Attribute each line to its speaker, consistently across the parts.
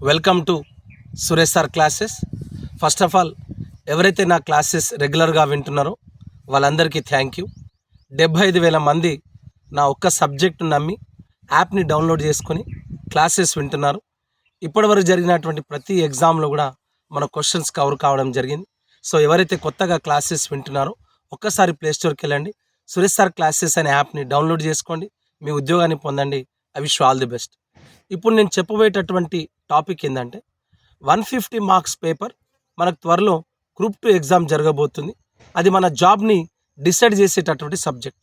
Speaker 1: Welcome to Suresh sir classes. First of all ఎవరైతే నా classes రెగ్యులర్గా వింటున్నారో వాళ్ళందరికీ థ్యాంక్ యూ. 75,000 మంది నా ఒక్క సబ్జెక్టు నమ్మి యాప్ని డౌన్లోడ్ చేసుకొని క్లాసెస్ వింటున్నారు. ఇప్పటివరకు జరిగినటువంటి ప్రతి ఎగ్జామ్లో కూడా మన క్వశ్చన్స్ కవర్ కావడం జరిగింది. సో ఎవరైతే కొత్తగా క్లాసెస్ వింటున్నారో ఒక్కసారి ప్లేస్టోర్కి వెళ్ళండి, సురేష్ సార్ క్లాసెస్ అనే యాప్ని డౌన్లోడ్ చేసుకోండి, మీ ఉద్యోగాన్ని పొందండి. I wish all the best. ఇప్పుడు నేను చెప్పబోయేటటువంటి టాపిక్ ఏంటంటే 150 మార్క్స్ పేపర్ మనకు త్వరలో గ్రూప్ 2 ఎగ్జామ్ జరగబోతుంది. అది మన జాబ్ని డిసైడ్ చేసేటటువంటి సబ్జెక్ట్.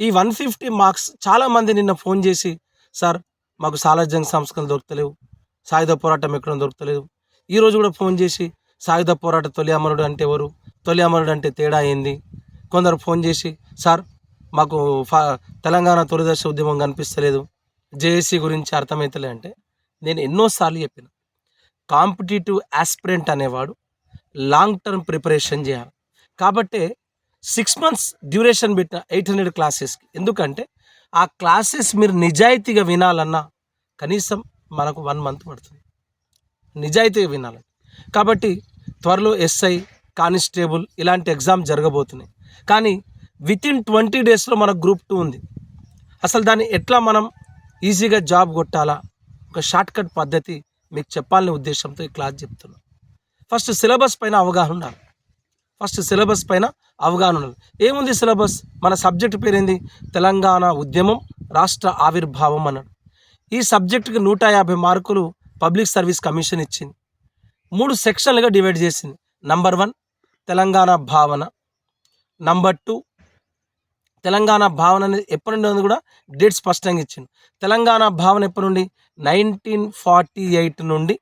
Speaker 1: ఈ 150 మార్క్స్ చాలామంది నిన్న ఫోన్ చేసి, సార్ మాకు సాలార్జంగ్ సంస్కరణలు దొరకలేవు, సాయుధ పోరాటం ఎక్కడ దొరకలేదు. ఈరోజు కూడా ఫోన్ చేసి సాయుధ పోరాట తొలి అమరుడు అంటే ఎవరు, తొలి అమరుడు అంటే తేడా ఏంది. కొందరు ఫోన్ చేసి, సార్ మాకు తెలంగాణ తొలిదశ ఉద్యమం కనిపిస్తలేదు, జేఏసీ గురించి అర్థమవుతలే. అంటే నేను ఎన్నోసార్లు చెప్పిన, కాంపిటేటివ్ ఆస్పిరెంట్ అనేవాడు లాంగ్ టర్మ్ ప్రిపరేషన్ చేయాలి. కాబట్టే 6 months డ్యూరేషన్ పెట్టిన 800 క్లాసెస్కి. ఎందుకంటే ఆ క్లాసెస్ మీరు నిజాయితీగా వినాలన్నా కనీసం మనకు 1 month పడుతుంది నిజాయితీగా వినాలని. కాబట్టి త్వరలో ఎస్ఐ, కానిస్టేబుల్ ఇలాంటి ఎగ్జామ్ జరగబోతున్నాయి. కానీ వితిన్ 20 daysలో మనకు గ్రూప్ 2 ఉంది. అసలు దాన్ని ఎట్లా మనం ఈజీగా జాబ్ కొట్టాలా, ఒక షార్ట్కట్ పద్ధతి మీకు చెప్పాలనే ఉద్దేశంతో ఈ క్లాస్ చెప్తున్నాను. ఫస్ట్ సిలబస్ పైన అవగాహన ఉండాలి. ఏముంది సిలబస్? మన సబ్జెక్ట్ పేరేంది? తెలంగాణ ఉద్యమం, రాష్ట్ర ఆవిర్భావం అన్నాడు. ఈ సబ్జెక్టుకి 150 మార్కులు పబ్లిక్ సర్వీస్ కమిషన్ ఇచ్చింది. 3 సెక్షన్లుగా డివైడ్ చేసింది. నంబర్ 1 తెలంగాణ భావన, నంబర్ 2 తెలంగాణ భావన అనేది ఎప్పటి నుండి కూడా డేట్ స్పష్టంగా ఇచ్చింది. తెలంగాణ భావన ఎప్పటి నుండి? 1948 నుండి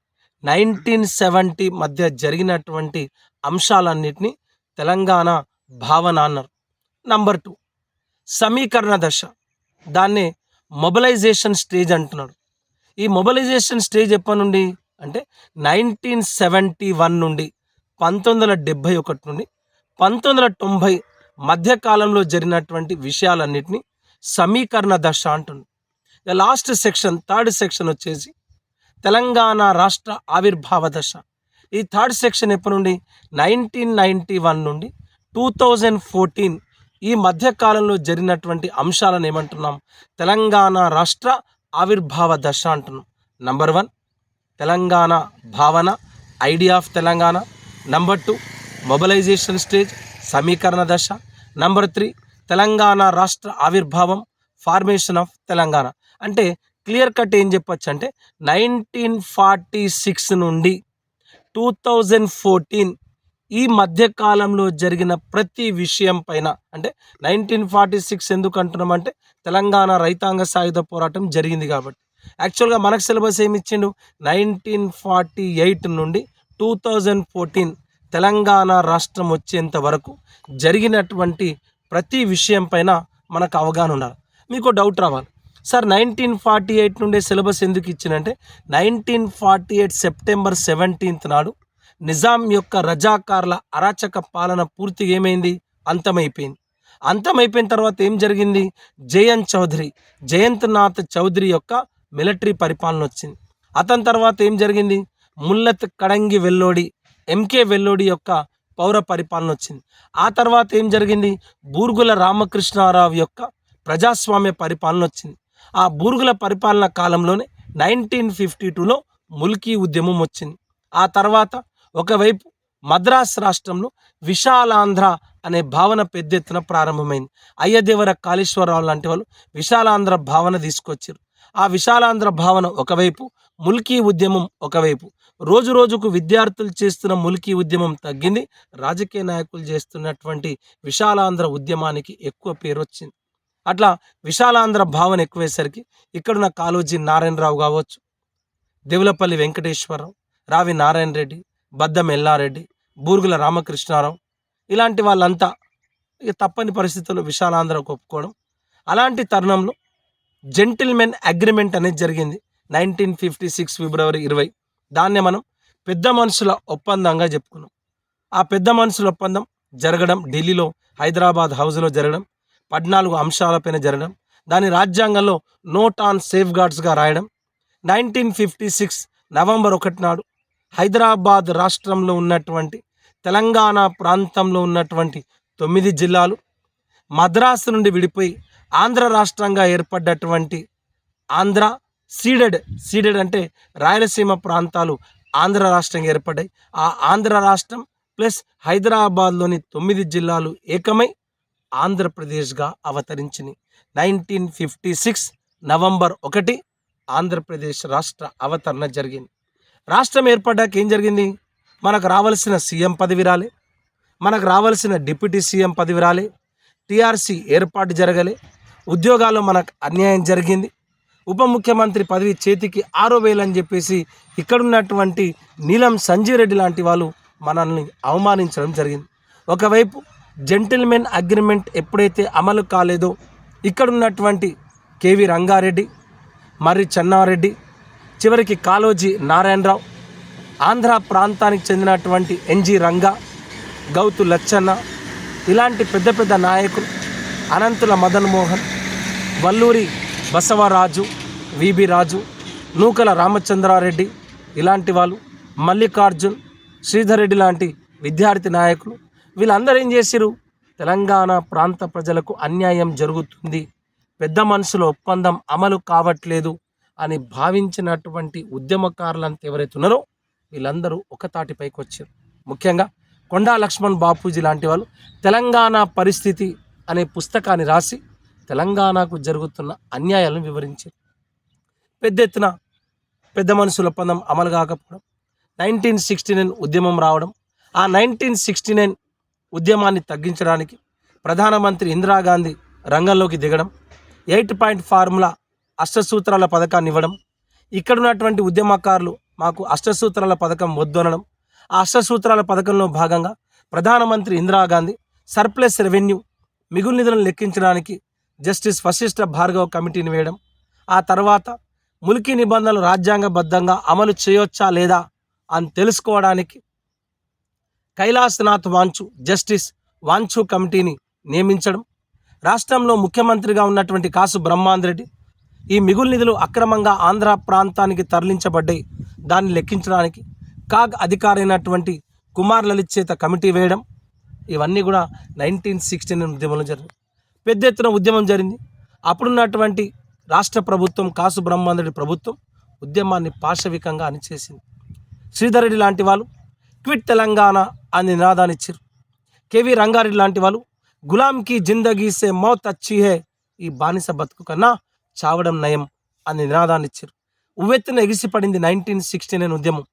Speaker 1: 1970 మధ్య జరిగినటువంటి అంశాలన్నింటినీ తెలంగాణ భావన అన్నారు. నంబర్ 2 సమీకరణ దశ, దాన్నే మొబిలైజేషన్ స్టేజ్ అంటున్నాడు. ఈ మొబిలైజేషన్ స్టేజ్ ఎప్పటి నుండి అంటే 1971 నుండి 1971 నుండి 1990 మధ్యకాలంలో జరిగినటువంటి విషయాలన్నింటినీ సమీకరణ దశ అంటుంది. లాస్ట్ సెక్షన్, 3rd సెక్షన్ వచ్చేసి తెలంగాణ రాష్ట్ర ఆవిర్భావ దశ. ఈ 3rd సెక్షన్ ఎప్పటి నుండి? 1991 నుండి 2014 ఈ మధ్యకాలంలో జరిగినటువంటి అంశాలను ఏమంటున్నాం? తెలంగాణ రాష్ట్ర ఆవిర్భావ దశ అంటున్నాం. నంబర్ 1 తెలంగాణ భావన, idea of Telangana. Number 2 mobilisation stage, సమీకరణ దశ. నంబర్ 3 తెలంగాణ రాష్ట్ర ఆవిర్భావం, ఫార్మేషన్ ఆఫ్ తెలంగాణ. అంటే క్లియర్ కట్ ఏం చెప్పచ్చు అంటే 1946 నుండి 2014 ఈ మధ్యకాలంలో జరిగిన ప్రతి విషయం పైన, అంటే 1946 ఎందుకు అంటున్నామంటే తెలంగాణ రైతాంగ సాయుధ పోరాటం జరిగింది కాబట్టి. యాక్చువల్గా మనకు సిలబస్ ఏమి ఇచ్చిండు? 1948 నుండి 2014 తెలంగాణ రాష్ట్రం వచ్చేంత వరకు జరిగినటువంటి ప్రతి విషయం పైన మనకు అవగాహన ఉండాలి. మీకు డౌట్ రావాలి, సార్ 1948 నుండే సిలబస్ ఎందుకు ఇచ్చినంటే 1948 September 17th నాడు నిజాం యొక్క రజాకార్ల అరాచక పాలన పూర్తిగా ఏమైంది? అంతమైపోయిన తర్వాత ఏం జరిగింది? జయంత్నాథ్ చౌదరి యొక్క మిలిటరీ పరిపాలన వచ్చింది. అతని తర్వాత ఏం జరిగింది? ముల్లత్ కడంగి వెల్లోడి, ఎంకే వెల్లోడి యొక్క పౌర పరిపాలన వచ్చింది. ఆ తర్వాత ఏం జరిగింది? బూర్గుల రామకృష్ణారావు యొక్క ప్రజాస్వామ్య పరిపాలన వచ్చింది. ఆ బూర్గుల పరిపాలన కాలంలోనే 1952లో ముల్కీ ఉద్యమం వచ్చింది. ఆ తర్వాత ఒకవైపు మద్రాస్ రాష్ట్రంలో విశాలాంధ్ర అనే భావన పెద్ద ఎత్తున ప్రారంభమైంది. అయ్యదేవర కాళేశ్వరరావు లాంటి వాళ్ళు విశాలాంధ్ర భావన తీసుకొచ్చారు. ఆ విశాలాంధ్ర భావన ఒకవైపు, ముల్కీ ఉద్యమం ఒకవైపు. రోజు రోజుకు విద్యార్థులు చేస్తున్న ముల్కీ ఉద్యమం తగ్గింది, రాజకీయ నాయకులు చేస్తున్నటువంటి విశాలాంధ్ర ఉద్యమానికి ఎక్కువ పేరు వచ్చింది. అట్లా విశాలాంధ్ర భావన ఎక్కువేసరికి ఇక్కడున్న కాళోజీ నారాయణరావు కావచ్చు, దేవులపల్లి వెంకటేశ్వరరావు, రావి నారాయణ రెడ్డి, బద్దం ఎల్లారెడ్డి, బూర్గుల రామకృష్ణారావు ఇలాంటి వాళ్ళంతా ఇక తప్పని పరిస్థితుల్లో విశాలాంధ్రకు ఒప్పుకోవడం. అలాంటి తరుణంలో జెంటిల్మెన్ అగ్రిమెంట్ అనేది జరిగింది 1956 February 20. దాన్నే మనం పెద్ద మనుషుల ఒప్పందంగా చెప్పుకున్నాం. ఆ పెద్ద మనుషుల ఒప్పందం జరగడం ఢిల్లీలో హైదరాబాద్ హౌస్లో జరగడం, 14 అంశాలపైన జరగడం, దాని రాజ్యాంగంలో నోట్ ఆన్ సేఫ్ గార్డ్స్గా రాయడం. 1956 నవంబర్ 1 నాడు హైదరాబాద్ రాష్ట్రంలో ఉన్నటువంటి తెలంగాణ ప్రాంతంలో ఉన్నటువంటి 9 జిల్లాలు మద్రాసు నుండి విడిపోయి ఆంధ్ర రాష్ట్రంగా ఏర్పడ్డటువంటి ఆంధ్ర సీడెడ్ అంటే రాయలసీమ ప్రాంతాలు ఆంధ్ర రాష్ట్రంగా ఏర్పడ్డాయి. ఆ ఆంధ్ర రాష్ట్రం ప్లస్ హైదరాబాద్లోని 9 జిల్లాలు ఏకమై ఆంధ్రప్రదేశ్గా అవతరించింది. 1956 నవంబర్ 1 ఆంధ్రప్రదేశ్ రాష్ట్ర అవతరణ జరిగింది. రాష్ట్రం ఏర్పడ్డాక ఏం జరిగింది? మనకు రావాల్సిన సీఎం పదవి రాలే, మనకు రావాల్సిన డిప్యూటీ సీఎం పదవి రాలే, టీఆర్సీ ఏర్పాటు జరగలే, ఉద్యోగాల్లో మనకు అన్యాయం జరిగింది, ఉప ముఖ్యమంత్రి పదవి చేతికి 6,000 అని చెప్పేసి ఇక్కడున్నటువంటి నీలం సంజీవ్ రెడ్డి లాంటి వాళ్ళు మనల్ని అవమానించడం జరిగింది. ఒకవైపు జెంటిల్మెన్ అగ్రిమెంట్ ఎప్పుడైతే అమలు కాలేదో ఇక్కడున్నటువంటి కేవి రంగారెడ్డి, మర్రి చెన్నారెడ్డి, చివరికి కాళోజీ నారాయణరావు, ఆంధ్ర ప్రాంతానికి చెందినటువంటి ఎన్జి రంగా, గౌతు లచ్చన్న, ఇలాంటి పెద్ద పెద్ద నాయకులు, అనంతుల మదన్ మోహన్, వల్లూరి బసవరాజు, విబి రాజు, నూకల రామచంద్రారెడ్డి ఇలాంటి వాళ్ళు, మల్లికార్జున్, శ్రీధర్ రెడ్డి లాంటి విద్యార్థి నాయకులు, వీళ్ళందరూ ఏం చేసిరు? తెలంగాణ ప్రాంత ప్రజలకు అన్యాయం జరుగుతుంది, పెద్ద మనుషుల ఒప్పందం అమలు కావట్లేదు అని భావించినటువంటి ఉద్యమకారులంతా ఎవరైతే ఉన్నారో వీళ్ళందరూ ఒక తాటిపైకి వచ్చారు. ముఖ్యంగా కొండా లక్ష్మణ్ బాపూజీ లాంటి వాళ్ళు తెలంగాణ పరిస్థితి అనే పుస్తకాన్ని రాసి తెలంగాణకు జరుగుతున్న అన్యాయాలను వివరించారు. పెద్ద ఎత్తున పెద్ద మనుషుల ఒప్పందం అమలు కాకపోవడం, 1969 ఉద్యమం రావడం, ఆ 1969 ఉద్యమాన్ని తగ్గించడానికి ప్రధానమంత్రి ఇందిరాగాంధీ రంగంలోకి దిగడం, 8 పాయింట్ ఫార్ములా అష్టసూత్రాల పథకాన్ని ఇవ్వడం, ఇక్కడున్నటువంటి ఉద్యమకారులు మాకు అష్టసూత్రాల పథకం వద్దు అనడం, ఆ అష్టసూత్రాల పథకంలో భాగంగా ప్రధానమంత్రి ఇందిరాగాంధీ సర్ప్లస్ రెవెన్యూ మిగులు నిధులను లెక్కించడానికి జస్టిస్ వశిష్ఠ భార్గవ్ కమిటీని వేయడం, ఆ తర్వాత ములికి నిబంధనలు రాజ్యాంగబద్ధంగా అమలు చేయొచ్చా లేదా అని తెలుసుకోవడానికి కైలాసనాథ్ వాంచు జస్టిస్ వాంచు కమిటీని నియమించడం, రాష్ట్రంలో ముఖ్యమంత్రిగా ఉన్నటువంటి కాసు బ్రహ్మాందరెడ్డి ఈ మిగులు నిధులు అక్రమంగా ఆంధ్ర ప్రాంతానికి తరలించబడ్డాయి, దాన్ని లెక్కించడానికి కాగ్ అధికారైనటువంటి కుమార్ లలిత్ చేత కమిటీ వేయడం, ఇవన్నీ కూడా 1969 ఉద్యమంలో జరిగింది. పెద్ద ఎత్తున ఉద్యమం జరిగింది. అప్పుడున్నటువంటి రాష్ట్ర ప్రభుత్వం, కాసు బ్రహ్మాందరెడ్డి ప్రభుత్వం ఉద్యమాన్ని పాశవికంగా అణిచేసింది. శ్రీధర్ రెడ్డి లాంటి వాళ్ళు క్విట్ తెలంగాణ అని నినాదాన్ని ఇచ్చారు. కేవి రంగారెడ్డి లాంటి వాళ్ళు గులాంకి జిందగీ సే మౌత్ అచ్చి హే, ఈ బానిస బతుకు కన్నా చావడం నయం అని నినాదాన్ని ఇచ్చారు. ఉవ్వెత్తున ఎగిసిపడింది 1969 ఉద్యమం.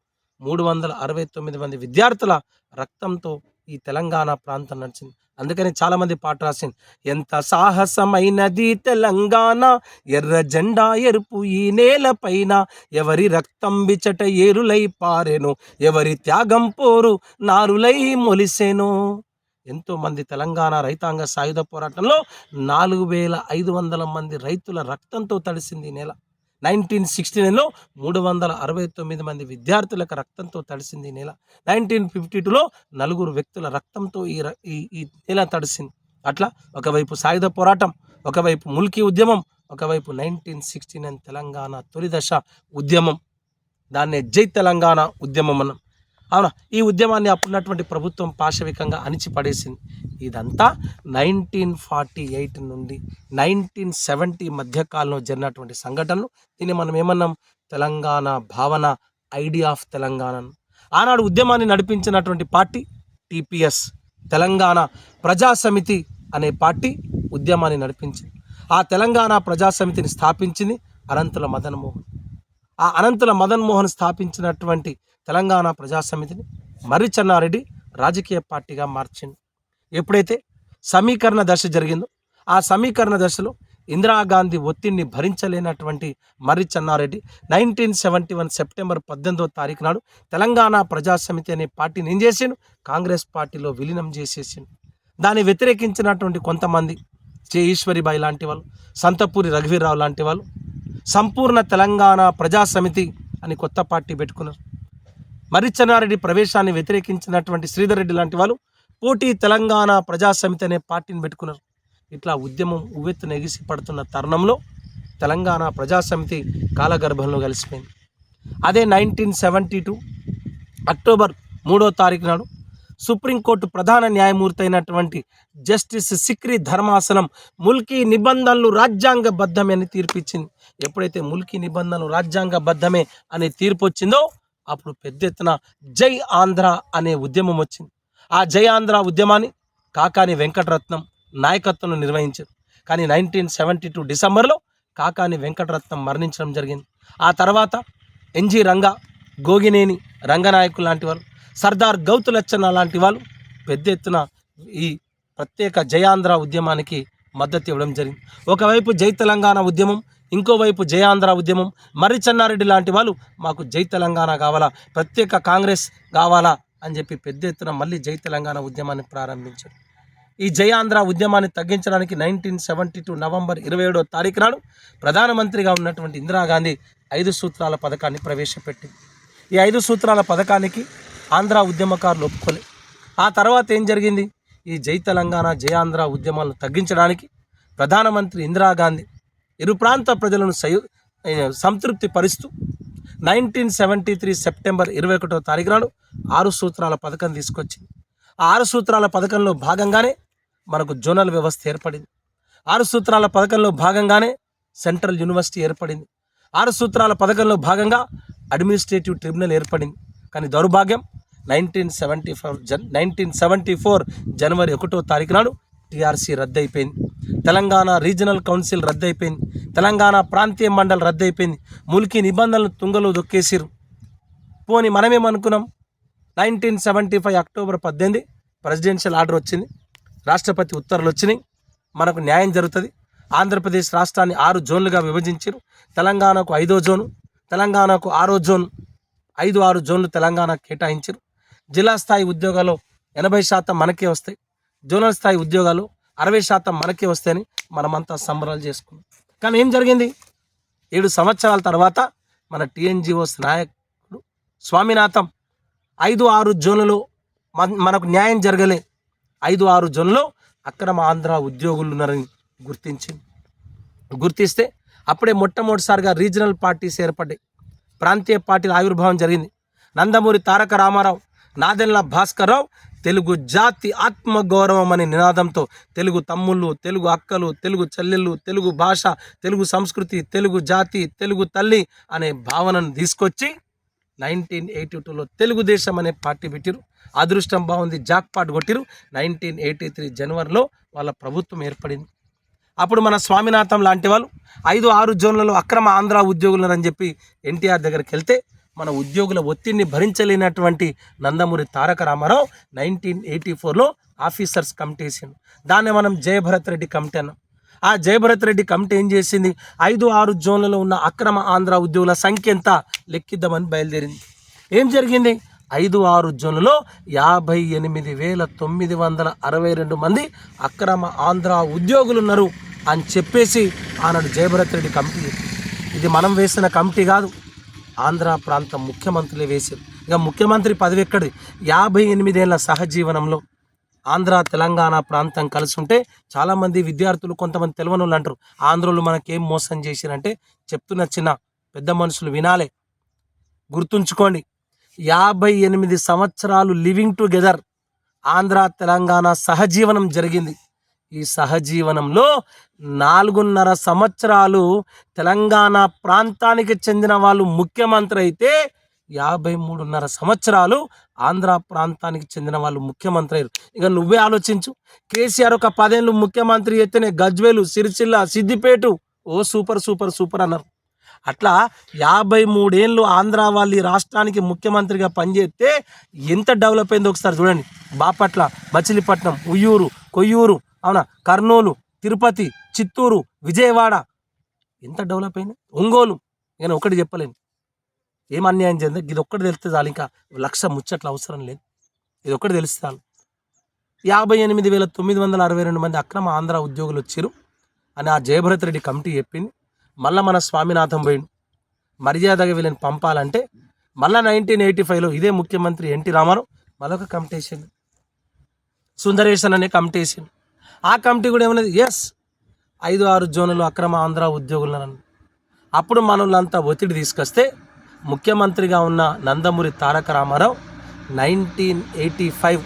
Speaker 1: 369 మంది విద్యార్థుల రక్తంతో ఈ తెలంగాణ ప్రాంతం నడిచింది. అందుకని చాలామంది పాట రాసింది, ఎంత సాహసమైనది తెలంగాణ, ఎర్ర జెండా ఎరుపు ఈ నేలపైన, ఎవరి రక్తం బిచట ఏరులై పారెను, ఎవరి త్యాగం పోరు నారులై మొలిసెను. ఎంతోమంది తెలంగాణ రైతాంగ సాయుధ పోరాటంలో 4,500 మంది రైతుల రక్తంతో తడిసింది ఈ నేల. 1969లో 369 మంది విద్యార్థులకు రక్తంతో తడిసింది ఈ నేల. 1952లో 4 వ్యక్తుల రక్తంతో ఈ నేల తడిసింది. అట్లా ఒకవైపు సాయుధ పోరాటం, ఒకవైపు ముల్కీ ఉద్యమం, ఒకవైపు 1969 తెలంగాణ తొలి దశ ఉద్యమం, దాన్నే జై తెలంగాణ ఉద్యమం అన్నాం. అవునా, ఈ ఉద్యమాన్ని అప్పుడున్నటువంటి ప్రభుత్వం పాశవికంగా అణిచిపడేసింది. ఇదంతా 1948 నుండి 1970 మధ్యకాలంలో జరిగినటువంటి సంఘటనలు. దీన్ని మనం ఏమన్నాం? తెలంగాణ భావన, ఐడియా ఆఫ్ తెలంగాణ. ఆనాడు ఉద్యమాన్ని నడిపించినటువంటి పార్టీ టీపీఎస్, తెలంగాణ ప్రజా సమితి అనే పార్టీ ఉద్యమాన్ని నడిపించింది. ఆ తెలంగాణ ప్రజా సమితిని స్థాపించింది అనంతుల మదన్ మోహన్. ఆ అనంతుల మదన్ మోహన్ స్థాపించినటువంటి తెలంగాణ ప్రజా సమితిని మర్రి చెన్నారెడ్డి రాజకీయ పార్టీగా మార్చింది. ఎప్పుడైతే సమీకరణ దశ జరిగిందో ఆ సమీకరణ దశలో ఇందిరాగాంధీ ఒత్తిడిని భరించలేనటువంటి మర్రి చెన్నారెడ్డి 1971 సెప్టెంబర్ 18వ తారీఖు నాడు తెలంగాణ ప్రజా సమితి అనే పార్టీని ఏం చేసిండు? కాంగ్రెస్ పార్టీలో విలీనం చేసేసిండు. దాన్ని వ్యతిరేకించినటువంటి కొంతమంది జే ఈశ్వరిబాయి లాంటి వాళ్ళు, సంతపూరి రఘువీర్రావు లాంటి వాళ్ళు సంపూర్ణ తెలంగాణ ప్రజా సమితి అని కొత్త పార్టీ పెట్టుకున్నారు. మర్రి చెన్నారెడ్డి ప్రవేశాన్ని వ్యతిరేకించినటువంటి శ్రీధర్ రెడ్డి లాంటి వాళ్ళు పోటీ తెలంగాణ ప్రజా సమితి అనే పార్టీని పెట్టుకున్నారు. ఇట్లా ఉద్యమం ఉవ్వెత్తున ఎగిసి పడుతున్న తరుణంలో తెలంగాణ ప్రజా సమితి కాలగర్భంలో కలిసిపోయింది. అదే 1972 అక్టోబర్ 3వ తారీఖు నాడు సుప్రీంకోర్టు ప్రధాన న్యాయమూర్తి అయినటువంటి జస్టిస్ సిక్రీ ధర్మాసనం ముల్కీ నిబంధనలు రాజ్యాంగబద్ధమే అని తీర్పిచ్చింది. ఎప్పుడైతే ముల్కీ నిబంధనలు రాజ్యాంగబద్ధమే అనే తీర్పు వచ్చిందో అప్పుడు పెద్ద ఎత్తున జై ఆంధ్ర అనే ఉద్యమం వచ్చింది. ఆ జై ఆంధ్ర ఉద్యమాన్ని కాకాని వెంకటరత్నం నాయకత్వంలో నిర్వహించారు. కానీ 1972 డిసెంబర్లో కాకాని వెంకటరత్నం మరణించడం జరిగింది. ఆ తర్వాత ఎన్జి రంగా, గోగినేని రంగనాయకులు లాంటి వాళ్ళు, సర్దార్ గౌతులచ్చన్న లాంటి వాళ్ళు పెద్ద ఎత్తున ఈ ప్రత్యేక జయాంధ్ర ఉద్యమానికి మద్దతు ఇవ్వడం జరిగింది. ఒకవైపు జై తెలంగాణ ఉద్యమం, ఇంకోవైపు జయాంధ్ర ఉద్యమం. మర్రి చెన్నారెడ్డి లాంటి వాళ్ళు మాకు జై తెలంగాణ కావాలా, ప్రత్యేక కాంగ్రెస్ కావాలా అని చెప్పి పెద్ద ఎత్తున మళ్ళీ జై తెలంగాణ ఉద్యమాన్ని ప్రారంభించారు. ఈ జై ఆంధ్ర ఉద్యమాన్ని తగ్గించడానికి 1972 నవంబర్ 27వ తారీఖు నాడు ప్రధానమంత్రిగా ఉన్నటువంటి ఇందిరాగాంధీ 5 సూత్రాల పథకాన్ని ప్రవేశపెట్టింది. ఈ 5 సూత్రాల పథకానికి ఆంధ్ర ఉద్యమకారులు ఒప్పుకోలే. ఆ తర్వాత ఏం జరిగింది? ఈ జై తెలంగాణ జై ఆంధ్ర ఉద్యమాలను తగ్గించడానికి ప్రధానమంత్రి ఇందిరాగాంధీ ఇరు ప్రాంత ప్రజలను సంతృప్తి పరుస్తూ 1973 సెప్టెంబర్ 21వ తారీఖు నాడు 6 సూత్రాల పథకం తీసుకొచ్చింది. ఆ 6 సూత్రాల పథకంలో భాగంగానే మనకు జోనల్ వ్యవస్థ ఏర్పడింది. 6 సూత్రాల పథకంలో భాగంగానే సెంట్రల్ యూనివర్సిటీ ఏర్పడింది. 6 సూత్రాల పథకంలో భాగంగా అడ్మినిస్ట్రేటివ్ ట్రిబ్యునల్ ఏర్పడింది. కానీ దౌర్భాగ్యం 1974 జనవరి 1వ తారీఖు నాడు టీఆర్సీ రద్దయిపోయింది. తెలంగాణ రీజనల్ కౌన్సిల్ రద్దయిపోయింది. తెలంగాణ ప్రాంతీయ మండలి రద్దయిపోయింది. ముల్కీ నిబంధనలు తుంగలో దొక్కేసిరు. పోని మనమేమనుకున్నాం? 1975 అక్టోబర్ 18 ప్రెసిడెన్షియల్ ఆర్డర్ వచ్చింది, రాష్ట్రపతి ఉత్తర్వులు వచ్చినాయి, మనకు న్యాయం జరుగుతుంది. ఆంధ్రప్రదేశ్ రాష్ట్రాన్ని 6 జోన్లుగా విభజించారు. తెలంగాణకు 5వ జోను, తెలంగాణకు 6వ జోను, 5-6 జోన్లు తెలంగాణకు కేటాయించారు. జిల్లా స్థాయి ఉద్యోగాలు 80% మనకే వస్తాయి, జోనల్ స్థాయి ఉద్యోగాలు 60% మనకే వస్తాయని మనమంతా సంబరాలు చేసుకున్నాం. కానీ ఏం జరిగింది? 7 సంవత్సరాల తర్వాత మన టీఎన్జిఓస్ నాయకుడు స్వామినాథన్ 5-6 జోన్లలో మనకు న్యాయం జరగలే, 5-6 జోన్లలో అక్రమ ఆంధ్ర ఉద్యోగులు ఉన్నారని గుర్తిస్తే అప్పుడే మొట్టమొదటిసారిగా రీజనల్ పార్టీస్ ఏర్పడ్డాయి, ప్రాంతీయ పార్టీల ఆవిర్భావం జరిగింది. నందమూరి తారక రామారావు, నాదెండ్ల భాస్కర్రావు తెలుగు జాతి ఆత్మగౌరవం అనే నినాదంతో తెలుగు తమ్ముళ్ళు, తెలుగు అక్కలు, తెలుగు చెల్లెళ్ళు, తెలుగు భాష, తెలుగు సంస్కృతి, తెలుగు జాతి, తెలుగు తల్లి అనే భావనను తీసుకొచ్చి 1982లో తెలుగుదేశం అనే పార్టీ పెట్టిరు. అదృష్టం బాగుంది, జాక్పాట్ కొట్టిరు. 1983 జనవరిలో వాళ్ళ ప్రభుత్వం ఏర్పడింది. అప్పుడు మన స్వామినాథన్ లాంటి వాళ్ళు 5-6 జోన్లలో అక్రమ ఆంధ్ర ఉద్యోగులు అని చెప్పి ఎన్టీఆర్ దగ్గరికి వెళ్తే మన ఉద్యోగుల ఒత్తిడిని భరించలేనటువంటి నందమూరి తారక రామారావు 1984లో ఆఫీసర్స్ కమిటీ వేసిండు. దాన్ని మనం జయభరత్ రెడ్డి కమిటీ అన్నాం. ఆ జయభరత్ రెడ్డి కమిటీ ఏం చేసింది? 5-6 జోన్లలో ఉన్న అక్రమ ఆంధ్ర ఉద్యోగుల సంఖ్య ఎంత లెక్కిద్దామని బయలుదేరింది. ఏం జరిగింది? 5-6 జోన్లలో 58,962 మంది అక్రమ ఆంధ్ర ఉద్యోగులు ఉన్నారు అని చెప్పేసి ఆనాడు జయభరత్ రెడ్డి కమిటీ. ఇది మనం వేసిన కమిటీ కాదు, ఆంధ్ర ప్రాంత ముఖ్యమంత్రులే వేశారు. ఇక ముఖ్యమంత్రి పదవి ఎక్కడి? 58 ఏళ్ల సహజీవనంలో ఆంధ్ర తెలంగాణ ప్రాంతం కలిసి ఉంటే చాలామంది విద్యార్థులు, కొంతమంది తెలియని వాళ్ళు అంటారు, ఆంధ్రులు మనకేం మోసం చేశారంటే చెప్తున్న చిన్న పెద్ద మనుషులు వినాలే, గుర్తుంచుకోండి. 58 సంవత్సరాలు లివింగ్ టుగెదర్ ఆంధ్ర తెలంగాణ సహజీవనం జరిగింది. ఈ సహజీవనంలో 4.5 సంవత్సరాలు తెలంగాణ ప్రాంతానికి చెందిన వాళ్ళు ముఖ్యమంత్రి అయితే 53.5 సంవత్సరాలు ఆంధ్ర ప్రాంతానికి చెందిన వాళ్ళు ముఖ్యమంత్రి అయ్యారు. ఇక నువ్వే ఆలోచించు, కేసీఆర్ ఒక 10 ఏళ్ళు ముఖ్యమంత్రి అయితేనే గజ్వేలు, సిరిసిల్ల, సిద్దిపేట ఓ సూపర్ సూపర్ సూపర్ అన్నారు. అట్లా 53 ఏళ్ళు ఆంధ్ర వాళ్ళు ఈ రాష్ట్రానికి ముఖ్యమంత్రిగా పనిచేస్తే ఎంత డెవలప్ అయిందో ఒకసారి చూడండి. బాపట్ల, మచిలీపట్నం, ఉయ్యూరు, కొయ్యూరు, అవునా, కర్నూలు, తిరుపతి, చిత్తూరు, విజయవాడ ఎంత డెవలప్ అయింది. ఒంగోలు, నేను ఒకటి చెప్పలేను, ఏం అన్యాయం చేద్దాం. ఇది ఒక్కటి తెలిస్తే చాలు, ఇంకా 1,00,000 ముచ్చట్లు అవసరం లేదు. ఇది ఒక్కటి తెలిస్తే చాలు. 58,962 మంది అక్రమ ఆంధ్ర ఉద్యోగులు వచ్చారు అని ఆ జయభరత్ రెడ్డి కమిటీ చెప్పింది. మళ్ళీ మన స్వామినాథన్ పోయిండు, మర్యాదగా వీళ్ళని పంపాలంటే మళ్ళీ 1985లో ఇదే ముఖ్యమంత్రి ఎన్టీ రామారావు మరొక కమిటీ వేసింది, సుందరేశన్ అనే కమిటీ వేసింది. ఆ కమిటీ కూడా ఏమన్నది, ఎస్ 5-6 జోన్లు అక్రమ ఆంధ్ర ఉద్యోగులను. అప్పుడు మనల్లంతా ఒత్తిడి తీసుకొస్తే ముఖ్యమంత్రిగా ఉన్న నందమూరి తారక రామారావు 1985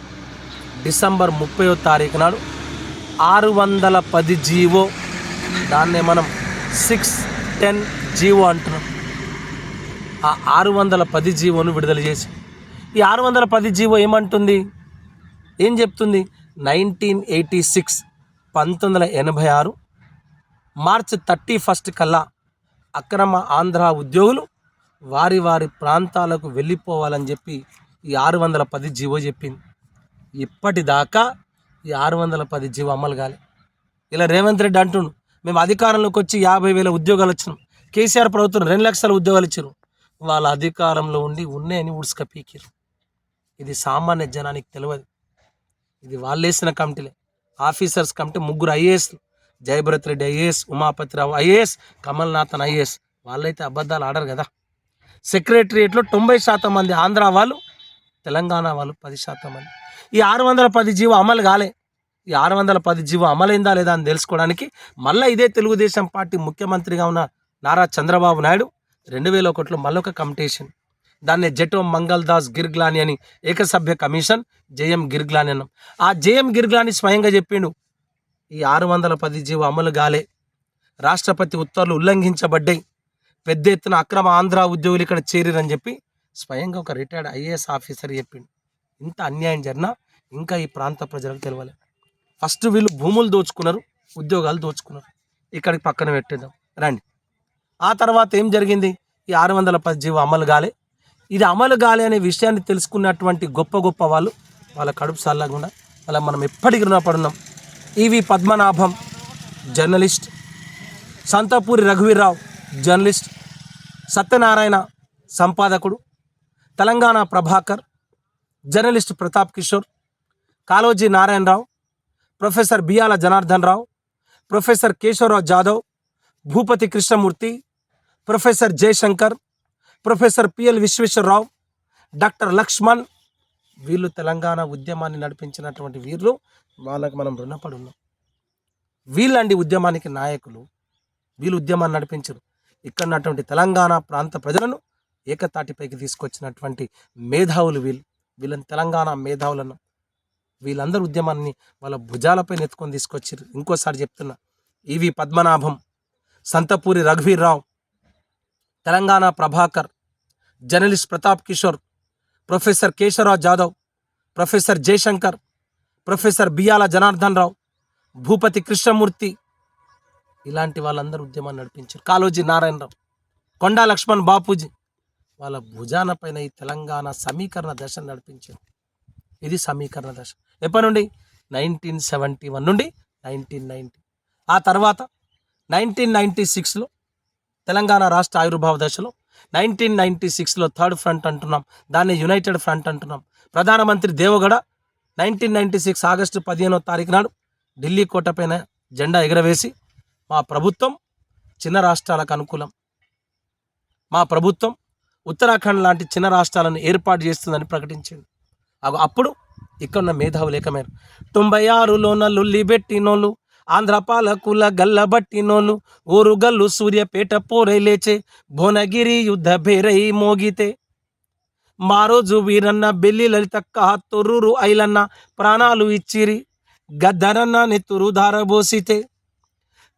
Speaker 1: డిసెంబర్ 30వ తారీఖు నాడు 610 జీవో, దాన్నే మనం 610 జీవో అంటున్నాం. ఆ 610 జీవోను విడుదల చేసి, ఈ 610 జీవో ఏమంటుంది, ఏం చెప్తుంది? 1986 మార్చి 31 కల్లా అక్రమ ఆంధ్ర ఉద్యోగులు వారి వారి ప్రాంతాలకు వెళ్ళిపోవాలని చెప్పి ఈ 610 జీవో చెప్పింది. ఇప్పటిదాకా ఈ 610 జీవో అమలు కాలే. ఇలా రేవంత్ రెడ్డి అంటుండు, మేము అధికారంలోకి వచ్చి 50,000 ఉద్యోగాలు వచ్చినాం, కేసీఆర్ ప్రభుత్వం 2 లక్షల ఉద్యోగాలు ఇచ్చారు. వాళ్ళ అధికారంలో ఉండి ఉన్నాయని ఉడుసుక పీకిరు. ఇది సామాన్య జనానికి తెలియదు. ఇది వాళ్ళు వేసిన కమిటీలే, officers committee, 3 IAS, Jayabharat Reddy IAS, Umapathirao IAS, Kamalnathan IAS. వాళ్ళైతే అబద్ధాలు ఆడరు కదా. సెక్రటరియట్లో 90% మంది ఆంధ్ర వాళ్ళు, తెలంగాణ వాళ్ళు 10% మంది. ఈ 610 జీవో అమలు కాలే. ఈ 610 జీవో అమలైందా లేదా అని తెలుసుకోవడానికి మళ్ళీ ఇదే తెలుగుదేశం పార్టీ ముఖ్యమంత్రిగా ఉన్న నారా చంద్రబాబు నాయుడు 2001లో మళ్ళొక కమిటేషన్, దాన్నే జెటోమ్ మంగల్ దాస్ గిర్గ్లాని అని ఏకసభ్య కమిషన్, జేఎం గిర్గ్లాని అన్నాం. ఆ జేఎం గిర్గ్లాని స్వయంగా చెప్పిండు, ఈ 610 జీవో అమలు కాలే, రాష్ట్రపతి ఉత్తర్వులు ఉల్లంఘించబడ్డాయి, పెద్ద ఎత్తున అక్రమ ఆంధ్ర ఉద్యోగులు ఇక్కడ చేరిరని చెప్పి స్వయంగా ఒక రిటైర్డ్ IAS ఆఫీసర్ చెప్పిండు. ఇంత అన్యాయం జరిగినా ఇంకా ఈ ప్రాంత ప్రజలకు తెలియలేదు. ఫస్ట్ వీళ్ళు భూములు దోచుకున్నారు, ఉద్యోగాలు దోచుకున్నారు. ఇక్కడికి పక్కన పెట్టేద్దాం రండి. ఆ తర్వాత ఏం జరిగింది? ఈ 610 జీవో అమలు కాలే. ఇది అమలు కాలే అనే విషయాన్ని తెలుసుకున్నటువంటి గొప్ప గొప్ప వాళ్ళు, వాళ్ళ కడుపు సల్లకుండా అలా మనం ఎప్పటికీ రుణపడున్నాం. ఈవి పద్మనాభం జర్నలిస్ట్, సంతపూరి రఘువీర్రావు జర్నలిస్ట్, సత్యనారాయణ సంపాదకుడు, Telangana Prabhakar journalist, Pratap Kishore, Kaloji Narayanarao, professor Biyala Janardhan Rao, professor Keshavarao Jadhav, Bhupathi Krishnamurthy, professor Jayashankar, professor PL Vishweshwararao, doctor Laxman, వీళ్ళు తెలంగాణ ఉద్యమాన్ని నడిపించినటువంటి వీళ్ళు. వాళ్ళకి మనం రుణపడి ఉన్నాం. వీళ్ళండి ఉద్యమానికి నాయకులు. వీళ్ళు ఉద్యమాన్ని నడిపించరు. ఇక్కడ ఉన్నటువంటి తెలంగాణ ప్రాంత ప్రజలను ఏకతాటిపైకి తీసుకొచ్చినటువంటి మేధావులు వీళ్ళు. వీళ్ళని తెలంగాణ మేధావులను, వీళ్ళందరూ ఉద్యమాన్ని వాళ్ళ భుజాలపై నెత్తుకొని తీసుకొచ్చారు. ఇంకోసారి చెప్తున్నా, ఈవి పద్మనాభం, సంతపూరి రఘువీర్రావు, Telangana Prabhakar, journalist Pratap Kishore, professor Keshavarao Jadhav, professor Jayashankar, professor Biyala Janardhan Rao, Bhupathi Krishnamurthy, ఇలాంటి వాళ్ళందరూ ఉద్యమాన్ని నడిపించారు. కాళోజీ నారాయణరావు, కొండా లక్ష్మణ్ బాపూజీ, వాళ్ళ భుజాన పైన ఈ తెలంగాణ సమీకరణ దశ నడిపించారు. ఇది సమీకరణ దశ. ఎప్పటి నుండి? 1971 నుండి 1990. ఆ తర్వాత 1996లో తెలంగాణ రాష్ట్ర ఆవిర్భావ దశలో 1996లో థర్డ్ ఫ్రంట్ అంటున్నాం, దాన్ని యునైటెడ్ ఫ్రంట్ అంటున్నాం. ప్రధానమంత్రి దేవగడ 1996 ఆగస్టు 15వ తారీఖు నాడు ఢిల్లీ కోటపైన జెండా ఎగరవేసి, మా ప్రభుత్వం చిన్న రాష్ట్రాలకు అనుకూలం, మా ప్రభుత్వం ఉత్తరాఖండ్ లాంటి చిన్న రాష్ట్రాలను ఏర్పాటు చేస్తుందని ప్రకటించింది. అప్పుడు ఇక్కడున్న మేధావులు ఏకమైన 96లోన లుల్లి పెట్టినోళ్ళు, ఆంధ్ర పాలకుల గల్లబట్టినోళ్ళు, ఊరు గల్లు సూర్యపేట పోరై లేచే, భువనగిరి యుద్ధ భేరై మోగితే, మారోజు వీరన్న బెల్లి లలితక్క తొర్రూరు ఐలన్న ప్రాణాలు ఇచ్చిరి, గద్దరన్న నెత్తురు ధారబోసితే,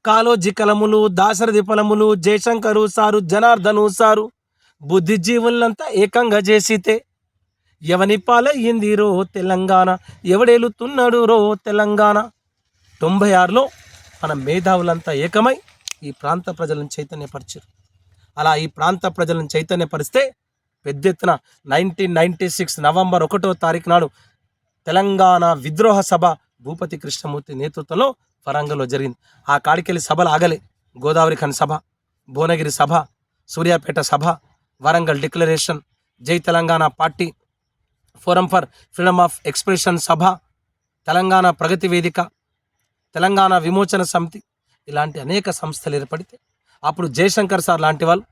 Speaker 1: కాళోజీ కలములు, దాశరథి ఫలములు, జయశంకరు సారు, జనార్దను సారు, బుద్ధిజీవులంతా ఏకంగా చేసితే, ఎవని పాలయ్యింది రో తెలంగాణ, ఎవడేలుతున్నాడు రో తెలంగాణ. 96లో మన మేధావులంతా ఏకమై ఈ ప్రాంత ప్రజలను చైతన్యపరిచారు. అలా ఈ ప్రాంత ప్రజలను చైతన్యపరిస్తే పెద్ద ఎత్తున 1996 నవంబర్ 1వ తారీఖు నాడు తెలంగాణ విద్రోహ సభ భూపతి కృష్ణమూర్తి నేతృత్వంలో వరంగల్లో జరిగింది. ఆ కాడికెళ్ళి సభలు ఆగలే. గోదావరి ఖండ్ సభ, భువనగిరి సభ, సూర్యాపేట సభ, వరంగల్ డిక్లరేషన్, జై Telangana party, forum for freedom of expression సభ, తెలంగాణ ప్రగతి వేదిక, తెలంగాణ విమోచన సమితి, ఇలాంటి అనేక సంస్థలు ఏర్పడితే అప్పుడు జయశంకర్ సార్ లాంటి వాళ్ళు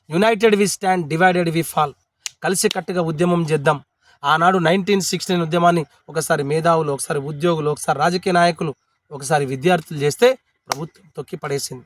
Speaker 1: united we stand, divided we fall, కలిసికట్టుగా ఉద్యమం చేద్దాం. ఆనాడు 1916 ఉద్యమాన్ని ఒకసారి మేధావులు, ఒకసారి ఉద్యోగులు, ఒకసారి రాజకీయ నాయకులు, ఒకసారి విద్యార్థులు చేస్తే ప్రభుత్వం తొక్కి పడేసింది.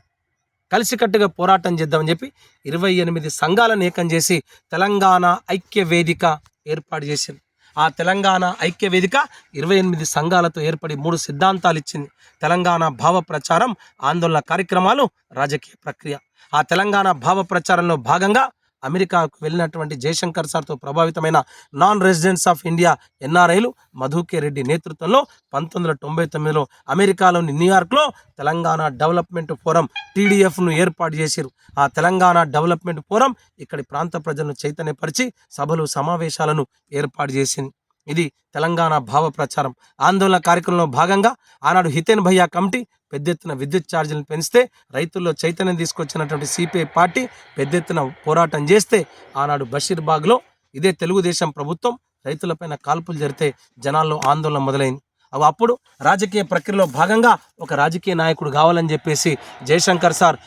Speaker 1: కలిసికట్టుగా పోరాటం చేద్దామని చెప్పి 28 సంఘాలను ఏకం చేసి తెలంగాణ ఐక్య వేదిక ఏర్పాటు చేసింది. ఆ తెలంగాణ ఐక్య వేదిక 28 సంఘాలతో ఏర్పడి 3 సిద్ధాంతాలు ఇచ్చింది. తెలంగాణ భావ ప్రచారం, ఆందోళన కార్యక్రమాలు, రాజకీయ ప్రక్రియ. ఆ తెలంగాణ భావ ప్రచారంలో భాగంగా అమెరికాకు వెళ్ళినటువంటి జయశంకర్ సార్తో ప్రభావితమైన నాన్ రెసిడెంట్స్ ఆఫ్ ఇండియా ఎన్ఆర్ఐలు మధుకే రెడ్డి నేతృత్వంలో 1999లో అమెరికాలోని న్యూయార్క్లో తెలంగాణ డెవలప్మెంట్ ఫోరం TDFను ఏర్పాటు చేశారు. ఆ తెలంగాణ డెవలప్మెంట్ ఫోరం ఇక్కడి ప్రాంత ప్రజలను చైతన్యపరిచి సభలు సమావేశాలను ఏర్పాటు చేసింది. ఇది తెలంగాణ భావ ప్రచారం. ఆందోళన కార్యక్రమంలో భాగంగా ఆనాడు హితేన్ భయ్యా కమిటీ పెద్ద ఎత్తున విద్యుత్ ఛార్జీలను పెంచితే రైతుల్లో చైతన్యం తీసుకొచ్చినటువంటి సిపిఐ పార్టీ పెద్ద ఎత్తున పోరాటం చేస్తే ఆనాడు బషీర్బాగ్లో ఇదే తెలుగుదేశం ప్రభుత్వం రైతులపైన కాల్పులు జరిగితే జనాల్లో ఆందోళన మొదలైంది. అప్పుడు రాజకీయ ప్రక్రియలో భాగంగా ఒక రాజకీయ నాయకుడు కావాలని చెప్పేసి జయశంకర్ సార్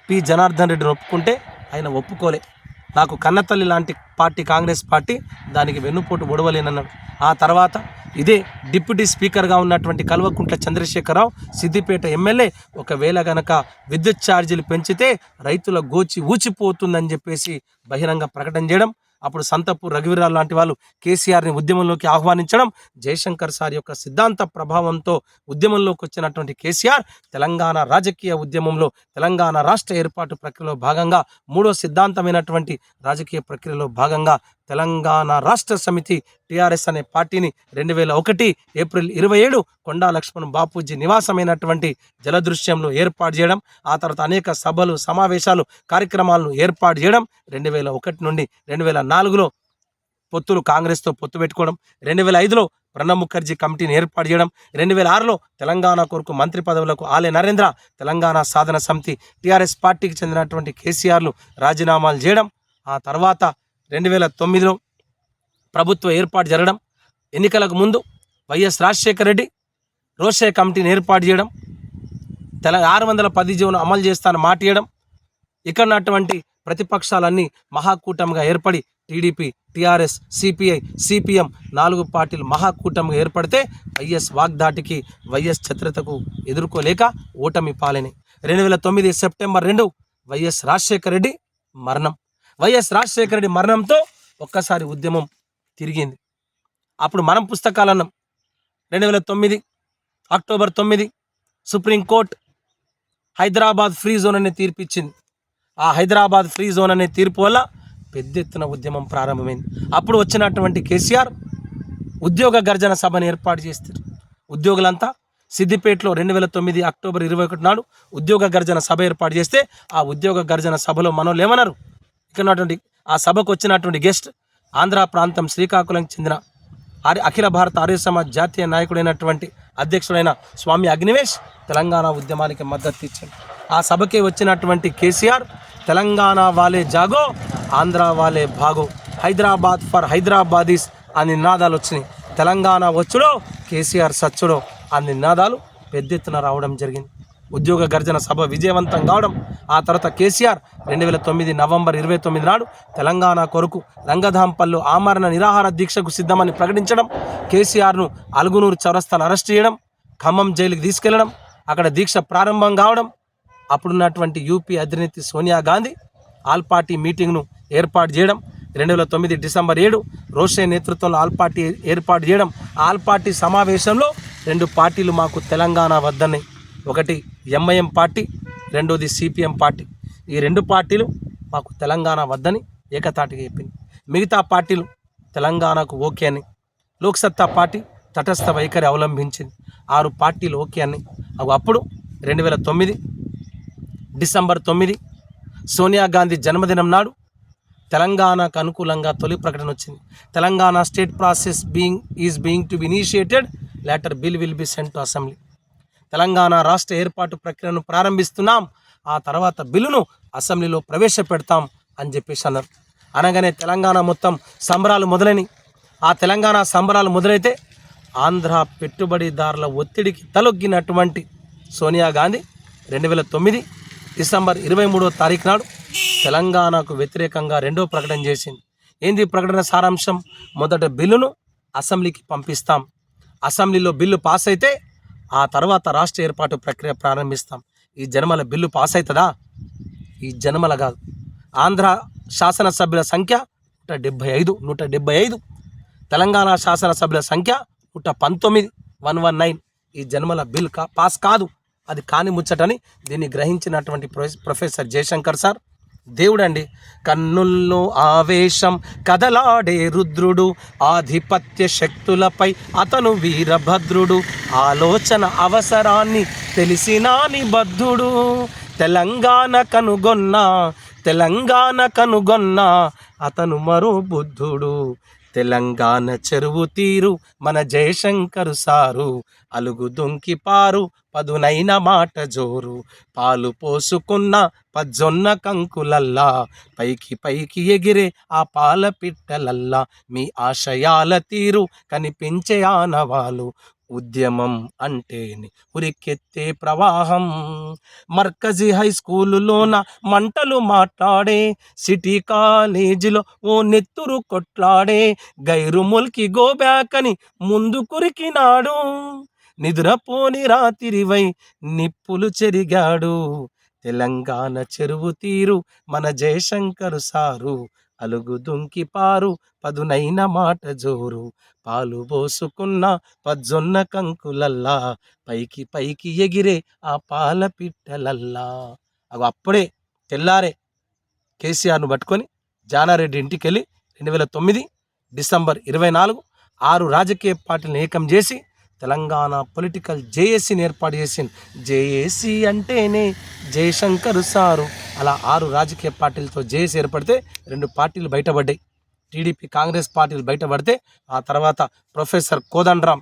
Speaker 1: పి జనార్దన్ రెడ్డిని ఒప్పుకుంటే ఆయన ఒప్పుకోలే. నాకు కన్నతల్లి లాంటి పార్టీ కాంగ్రెస్ పార్టీ, దానికి వెన్నుపోటు ఒడవలేనన్నాడు. ఆ తర్వాత ఇదే డిప్యూటీ స్పీకర్గా ఉన్నటువంటి కల్వకుంట్ల చంద్రశేఖరరావు సిద్దిపేట ఎమ్మెల్యే ఒకవేళ గనక విద్యుత్ ఛార్జీలు పెంచితే రైతుల గోచి ఊచిపోతుందని చెప్పేసి బహిరంగ ప్రకటన చేయడం, అప్పుడు సంతపూర్ రఘువీరావు లాంటి వాళ్ళు కేసీఆర్ని ఉద్యమంలోకి ఆహ్వానించడం, జయశంకర్ సార్ యొక్క సిద్ధాంత ప్రభావంతో ఉద్యమంలోకి వచ్చినటువంటి కేసీఆర్ తెలంగాణ రాజకీయ ఉద్యమంలో తెలంగాణ రాష్ట్ర ఏర్పాటు ప్రక్రియలో భాగంగా 3వ సిద్ధాంతమైనటువంటి రాజకీయ ప్రక్రియలో భాగంగా తెలంగాణ రాష్ట్ర సమితి TRS అనే పార్టీని 2001 ఏప్రిల్ 27 కొండా లక్ష్మణ్ బాపూజీ నివాసమైనటువంటి జలదృశ్యంలో ఏర్పాటు చేయడం, ఆ తర్వాత అనేక సభలు సమావేశాలు కార్యక్రమాలను ఏర్పాటు చేయడం, 2001 నుండి 2004లో పొత్తులు కాంగ్రెస్తో పొత్తు పెట్టుకోవడం, 2005లో ప్రణబ్ ముఖర్జీ కమిటీని ఏర్పాటు చేయడం, 2006లో తెలంగాణ కొరకు మంత్రి పదవులకు ఆలే నరేంద్ర, తెలంగాణ సాధన సమితి TRS పార్టీకి చెందినటువంటి కేసీఆర్లు రాజీనామాలు చేయడం, ఆ తర్వాత 2009లో ప్రభుత్వ ఏర్పాటు జరగడం, ఎన్నికలకు ముందు వైఎస్ రాజశేఖర రెడ్డి రోషే కమిటీని ఏర్పాటు చేయడం, 610 జీవోను అమలు చేస్తానని మాట ఇవ్వడం, ఇక్కడ ఉన్నటువంటి ప్రతిపక్షాలన్నీ మహాకూటమిగా ఏర్పడి టీడీపీ, TRS, CPI, CPM 4 పార్టీలు మహాకూటమిగా ఏర్పడితే వైఎస్ వాగ్దాటికి వైఎస్ ఛత్రతకు ఎదుర్కోలేక ఓటమి పాలైనాయి. 2009 సెప్టెంబర్ 2 వైఎస్ రాజశేఖర రెడ్డి మరణం. వైఎస్ రాజశేఖర రెడ్డి మరణంతో ఒక్కసారి ఉద్యమం తిరిగింది. అప్పుడు మనం పుస్తకాలన్నాం. 2009 October 9 supreme court Hyderabad free zone అనే తీర్పు ఇచ్చింది. ఆ హైదరాబాద్ ఫ్రీ జోన్ అనే తీర్పు వల్ల పెద్ద ఎత్తున ఉద్యమం ప్రారంభమైంది. అప్పుడు వచ్చినటువంటి కేసీఆర్ ఉద్యోగ గర్జన సభను ఏర్పాటు చేస్తారు. ఉద్యోగులంతా సిద్దిపేటలో 2009 అక్టోబర్ 21 నాడు ఉద్యోగ గర్జన సభ ఏర్పాటు చేస్తే ఆ ఉద్యోగ గర్జన సభలో మనోళ్ళు ఏమన్నారు, ఇక్కడ ఉన్నటువంటి ఆ సభకు వచ్చినటువంటి గెస్ట్ ఆంధ్ర ప్రాంతం శ్రీకాకుళంకి చెందిన అఖిల భారత ఆర్య సమాజ్ జాతీయ నాయకుడైనటువంటి అధ్యక్షుడైన స్వామి అగ్నివేష్ తెలంగాణ ఉద్యమానికి మద్దతు ఇచ్చాడు. ఆ సభకే వచ్చినటువంటి కేసీఆర్ తెలంగాణ వాలే జాగో, ఆంధ్ర వాలే భాగో, హైదరాబాద్ ఫర్ హైదరాబాదీస్ అని నినాదాలు వచ్చినాయి. తెలంగాణ వచ్చుడో కేసీఆర్ సచ్చుడో అన్ని నినాదాలు పెద్ద ఎత్తున రావడం జరిగింది. ఉద్యోగ గర్జన సభ విజయవంతం కావడం, ఆ తర్వాత కేసీఆర్ 2009 నవంబర్ 29 నాడు తెలంగాణ కొరకు రంగధాంపల్లో ఆమరణ నిరాహార దీక్షకు సిద్ధమని ప్రకటించడం, కేసీఆర్ను అలుగునూరు చౌరస్తాలో అరెస్ట్ చేయడం, ఖమ్మం జైలుకి తీసుకెళ్లడం, అక్కడ దీక్ష ప్రారంభం కావడం, అప్పుడున్నటువంటి యూపీ అధినేత్రి సోనియా గాంధీ ఆల్ పార్టీ మీటింగ్ను ఏర్పాటు చేయడం, 2009 డిసెంబర్ 7 రోషే నేతృత్వంలో ఆల్ పార్టీ ఏర్పాటు చేయడం, ఆల్ పార్టీ సమావేశంలో 2 పార్టీలు మాకు తెలంగాణ వద్దన్నాయి. ఒకటి MIM పార్టీ, రెండోది CPM పార్టీ. ఈ 2 పార్టీలు మాకు తెలంగాణ వద్దని ఏకతాటిగా చెప్పింది. మిగతా పార్టీలు తెలంగాణకు ఓకే అని, లోక్సత్తా పార్టీ తటస్థ వైఖరి అవలంబించింది. 6 పార్టీలు ఓకే అని. అప్పుడు 2009 డిసెంబర్ 9 సోనియా గాంధీ జన్మదినం నాడు తెలంగాణకు అనుకూలంగా తొలి ప్రకటన వచ్చింది. Telangana state process is being to be initiated, later bill will be sent to assembly. Telangana రాష్ట్ర ఏర్పాటు ప్రక్రియను ప్రారంభిస్తున్నాం, ఆ తర్వాత బిల్లును అసెంబ్లీలో ప్రవేశపెడతాం అని చెప్పేసి అన్నారు. అనగానే తెలంగాణ మొత్తం సంబరాలు మొదలైనవి. ఆ తెలంగాణ సంబరాలు మొదలైతే ఆంధ్ర పెట్టుబడిదారుల ఒత్తిడికి తలొగ్గినటువంటి సోనియా గాంధీ 2009 డిసెంబర్ 23వ తారీఖు నాడు తెలంగాణకు వ్యతిరేకంగా 2వ ప్రకటన చేసింది. ఏంది ప్రకటన సారాంశం? మొదట బిల్లును అసెంబ్లీకి పంపిస్తాం, అసెంబ్లీలో బిల్లు పాస్ అయితే ఆ తర్వాత రాష్ట్ర ఏర్పాటు ప్రక్రియ ప్రారంభిస్తాం. ఈ జన్మల బిల్లు పాస్ అవుతుందా? ఈ జన్మల కాదు. ఆంధ్ర శాసనసభ్యుల సంఖ్య 175. తెలంగాణ శాసనసభ్యుల సంఖ్య 119, 119. ఈ జన్మల బిల్ పాస్ కాదు. అది కాని ముచ్చటని దీన్ని గ్రహించినటువంటి ప్రొఫెసర్ జయశంకర్ సార్ దేవుడండి. కన్నుల్లో ఆవేశం కదలాడే రుద్రుడు, ఆధిపత్య శక్తులపై అతను వీరభద్రుడు, ఆలోచన అవసరాన్ని తెలిసినా నిబద్ధుడు, తెలంగాణ కనుగొన్న అతను మరో బుద్ధుడు, తెలంగాణ చెరువు తీరు మన జయశంకరు సారు, అలుగు దుంకి పారు పదునైన మాట జోరు, పాలు పోసుకున్న పజ్జొన్న కంకులల్లా, పైకి ఎగిరే ఆ పాల పిట్టలల్లా, మీ ఆశయాల తీరు కనిపించే ఆనవాలు, ఉద్యమం అంటేనే ఉరికెత్తే ప్రవాహం, మర్కజీ హై స్కూలులోన మంటలు మాట్లాడే, సిటీ కాలేజీలో ఓ నెత్తురు కొట్లాడే, గైరు ముల్కి గోబ్యాక్ అని ముందు కురికినాడు, నిద్రపోని రాత్రివై నిప్పులు చెరిగాడు, తెలంగాణ చెరువు తీరు మన జయశంకరు సారు, అలుగు దుంకి పారు పదునైన మాట జోరు, పాలు పోసుకున్న పజ్జొన్న కంకులల్లా, పైకి ఎగిరే ఆ పాల పిట్టలల్లా. అప్పుడే తెల్లారే కేసీఆర్ను పట్టుకొని జానారెడ్డి ఇంటికి వెళ్ళి 2009 డిసెంబర్ 24 6 రాజకీయ పార్టీలను ఏకం చేసి తెలంగాణ పొలిటికల్ జేఏసీని ఏర్పాటు చేసింది. జేఏసీ అంటేనే జయశంకరు సారు. అలా 6 రాజకీయ పార్టీలతో జేఏసీ ఏర్పడితే 2 పార్టీలు బయటపడ్డాయి. టీడీపీ కాంగ్రెస్ పార్టీలు బయటపడితే ఆ తర్వాత ప్రొఫెసర్ కోదండరాం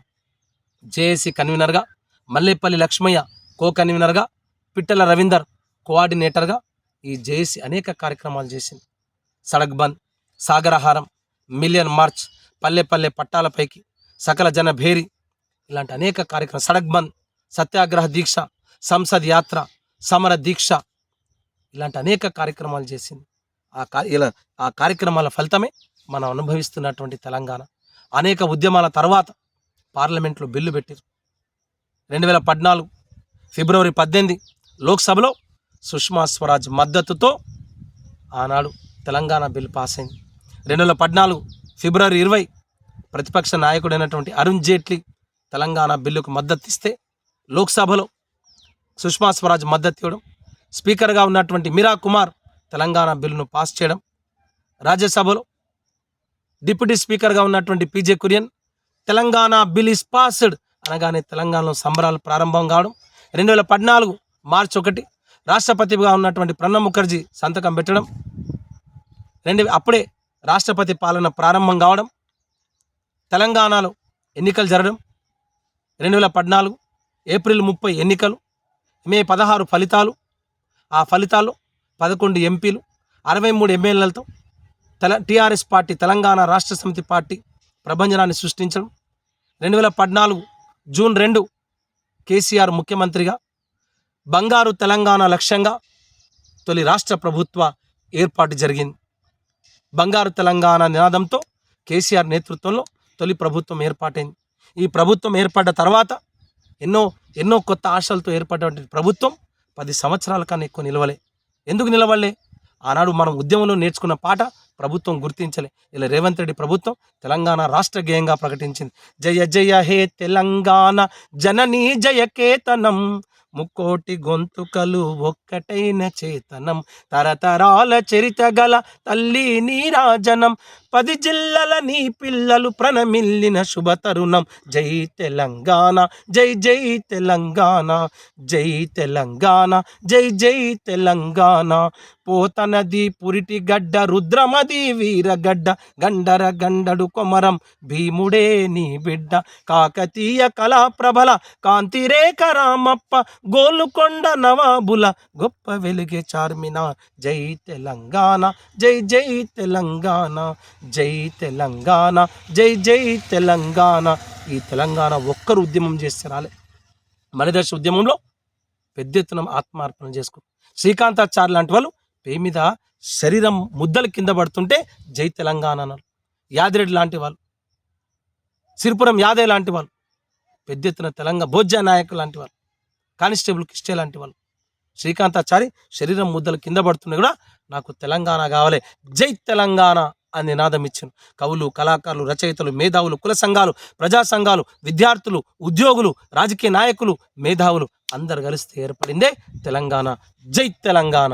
Speaker 1: జేఏసీ కన్వీనర్గా, మల్లేపల్లి లక్ష్మయ్య కో కన్వీనర్గా, పిట్టల రవీందర్ కోఆర్డినేటర్గా ఈ జేఏసీ అనేక కార్యక్రమాలు చేసింది. సడక్ బంద్, సాగరహారం, మిలియన్ మార్చ్, పల్లె పట్టాలపైకి, సకల జన భేరి, ఇలాంటి అనేక కార్యక్రమాలు, సడక్ బంద్, సత్యాగ్రహ దీక్ష, సంసద్ యాత్ర, సమర దీక్ష, ఇలాంటి అనేక కార్యక్రమాలు చేసింది. ఆ కార్యక్రమాల ఫలితమే మనం అనుభవిస్తున్నటువంటి తెలంగాణ. అనేక ఉద్యమాల తర్వాత పార్లమెంట్లో బిల్లు పెట్టారు. 2014 ఫిబ్రవరి 18 లోక్సభలో సుష్మా స్వరాజ్ మద్దతుతో ఆనాడు తెలంగాణ బిల్ పాస్ అయింది. 2014 ఫిబ్రవరి 20 ప్రతిపక్ష నాయకుడైనటువంటి అరుణ్ జైట్లీ తెలంగాణ బిల్లుకు మద్దతు ఇస్తే లోక్సభలో సుష్మా స్వరాజ్ మద్దతు ఇవ్వడం, స్పీకర్గా ఉన్నటువంటి మీరా కుమార్ తెలంగాణ బిల్లును పాస్ చేయడం, రాజ్యసభలో డిప్యూటీ స్పీకర్గా ఉన్నటువంటి PJ Kurien Telangana bill is passed అనగానే తెలంగాణలో సంబరాలు ప్రారంభం కావడం, 2014 మార్చి 1 రాష్ట్రపతిగా ఉన్నటువంటి ప్రణబ్ ముఖర్జీ సంతకం పెట్టడం, అప్పుడే రాష్ట్రపతి పాలన ప్రారంభం కావడం, తెలంగాణలో ఎన్నికలు జరగడం, 2014 ఏప్రిల్ 30 ఎన్నికలు, మే 16 ఫలితాలు, ఆ ఫలితాల్లో 11 ఎంపీలు 63 ఎమ్మెల్యేలతో టీఆర్ఎస్ పార్టీ తెలంగాణ రాష్ట్ర సమితి పార్టీ ప్రభంజనాన్ని సృష్టించడం, 2014 జూన్ 2 కేసీఆర్ ముఖ్యమంత్రిగా బంగారు తెలంగాణ లక్ష్యంగా తొలి రాష్ట్ర ప్రభుత్వ ఏర్పాటు జరిగింది. బంగారు తెలంగాణ నినాదంతో కేసీఆర్ నేతృత్వంలో తొలి ప్రభుత్వం ఏర్పాటైంది. ఈ ప్రభుత్వం ఏర్పడ్డ తర్వాత ఎన్నో కొత్త ఆశలతో ఏర్పడినటువంటి ప్రభుత్వం 10 సంవత్సరాల కన్నా ఎక్కువ నిలవలే. ఎందుకు నిలవలే? ఆనాడు మనం ఉద్యమంలో నేర్చుకున్న పాట ప్రభుత్వం గుర్తించలే. ఇలా రేవంత్ రెడ్డి ప్రభుత్వం తెలంగాణ రాష్ట్ర గేయంగా ప్రకటించింది. జయ జయ హే తెలంగాణ జననీ జయకేతనం, ముక్కోటి గొంతుకలు ఒక్కటైన చేతనం, తరతరాల చరిత గల తల్లి నీరాజనం, 10 జిల్లల నీ పిల్లలు ప్రణమిల్లిన శుభతరుణం, జై తెలంగాణ జై జై తెలంగాణ, జై తెలంగాణ జై జై తెలంగాణ, పోతనది పురిటి గడ్డ రుద్రమది వీరగడ్డ, గండర గండడు కొమరం భీముడే నీ బిడ్డ, కాకతీయ కళాప్రభల కాంతిరేఖ రామప్ప, గోలుకొండ నవాబుల గొప్ప వెలుగే చార్మినార్, జై తెలంగాణ జై జై తెలంగాణ, జై తెలంగాణ జై జై తెలంగాణ. ఈ తెలంగాణ ఒక్కరు ఉద్యమం చేస్తే రాలే. మణిదర్శి ఉద్యమంలో పెద్ద ఎత్తున ఆత్మార్పణ చేసుకో, శ్రీకాంతాచార్య లాంటి వాళ్ళు పేరు మీద శరీరం ముద్దలు కింద పడుతుంటే జై తెలంగాణ అన్నారు. యాదిరెడ్డి లాంటి వాళ్ళు, సిరిపురం యాదయ్య లాంటి వాళ్ళు, పెద్ద ఎత్తున తెలంగాణ భోజ్య నాయకులు లాంటి వాళ్ళు, కానిస్టేబుల్ కిష్టే లాంటి వాళ్ళు శ్రీకాంతాచారి శరీరం ముద్దలు కింద పడుతున్నా కూడా నాకు తెలంగాణ కావాలి, జై తెలంగాణ అని నినాదం ఇచ్చాను. కవులు, కళాకారులు, రచయితలు, మేధావులు, కుల సంఘాలు, ప్రజా సంఘాలు, విద్యార్థులు, ఉద్యోగులు, రాజకీయ నాయకులు, మేధావులు అందరు కలిస్తే ఏర్పడిందే తెలంగాణ. జై తెలంగాణ.